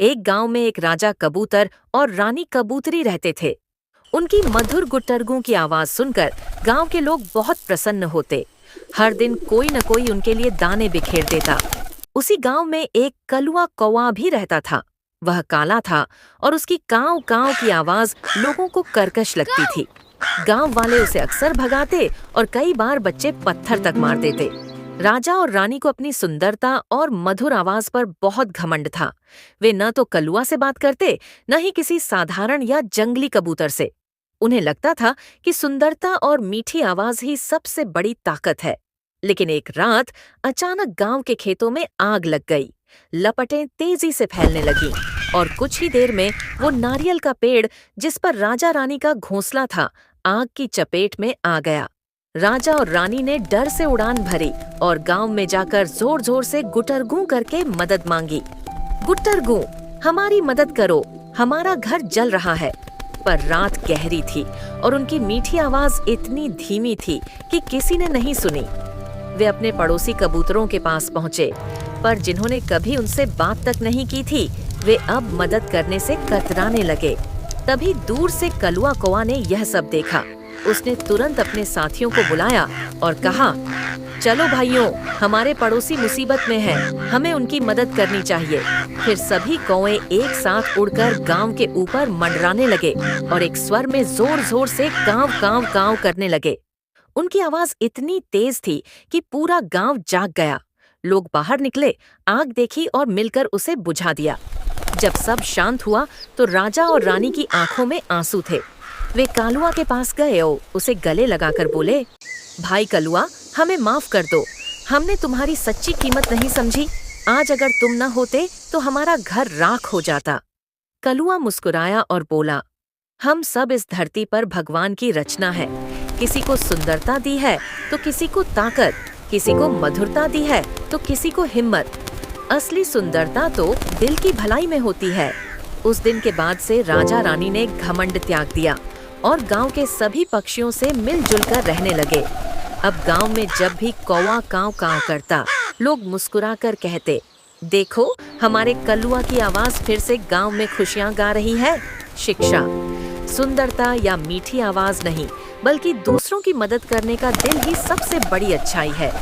एक गांव में एक राजा कबूतर और रानी कबूतरी रहते थे। उनकी मधुर गुट्टरगू की आवाज सुनकर गांव के लोग बहुत प्रसन्न होते। हर दिन कोई न कोई उनके लिए दाने बिखेर देता। उसी गांव में एक कलुआ कौवा भी रहता था। वह काला था और उसकी काव काव की आवाज लोगों को कर्कश लगती थी। गांव वाले उसे अक्सर भगाते और कई बार बच्चे पत्थर तक मार देते। राजा और रानी को अपनी सुंदरता और मधुर आवाज पर बहुत घमंड था। वे न तो कलुआ से बात करते, न ही किसी साधारण या जंगली कबूतर से। उन्हें लगता था कि सुंदरता और मीठी आवाज ही सबसे बड़ी ताकत है। लेकिन एक रात अचानक गांव के खेतों में आग लग गई। लपटें तेजी से फैलने लगीं और कुछ ही देर में वो नारियल का पेड़ जिस पर राजा रानी का घोंसला था, आग की चपेट में आ गया। राजा और रानी ने डर से उड़ान भरी और गांव में जाकर जोर जोर से गुटरगू करके मदद मांगी। गुटरगू, हमारी मदद करो, हमारा घर जल रहा है। पर रात गहरी थी और उनकी मीठी आवाज इतनी धीमी थी कि किसी ने नहीं सुनी। वे अपने पड़ोसी कबूतरों के पास पहुंचे, पर जिन्होंने कभी उनसे बात तक नहीं की थी, वे अब मदद करने से कतराने लगे। तभी दूर से कलुआ कौवा ने यह सब देखा। उसने तुरंत अपने साथियों को बुलाया और कहा, चलो भाइयों, हमारे पड़ोसी मुसीबत में हैं, हमें उनकी मदद करनी चाहिए। फिर सभी कौवे एक साथ उड़कर गांव के ऊपर मंडराने लगे और एक स्वर में जोर जोर से कांव कांव कांव करने लगे। उनकी आवाज इतनी तेज थी कि पूरा गांव जाग गया। लोग बाहर निकले, आग देखी और मिलकर उसे बुझा दिया। जब सब शांत हुआ तो राजा और रानी की आंखों में आंसू थे। वे कलुआ के पास गए और उसे गले लगाकर बोले, भाई कलुआ, हमें माफ कर दो, हमने तुम्हारी सच्ची कीमत नहीं समझी। आज अगर तुम न होते तो हमारा घर राख हो जाता। कलुआ मुस्कुराया और बोला, हम सब इस धरती पर भगवान की रचना है। किसी को सुंदरता दी है तो किसी को ताकत, किसी को मधुरता दी है तो किसी को हिम्मत। असली सुंदरता तो दिल की भलाई में होती है। उस दिन के बाद से राजा रानी ने घमंड त्याग दिया और गांव के सभी पक्षियों से मिलजुल कर रहने लगे। अब गांव में जब भी कौवा कांव कांव करता, लोग मुस्कुराकर कहते, देखो, हमारे कलुआ की आवाज फिर से गांव में खुशियां गा रही है। शिक्षा, सुंदरता या मीठी आवाज नहीं, बल्कि दूसरों की मदद करने का दिल ही सबसे बड़ी अच्छाई है।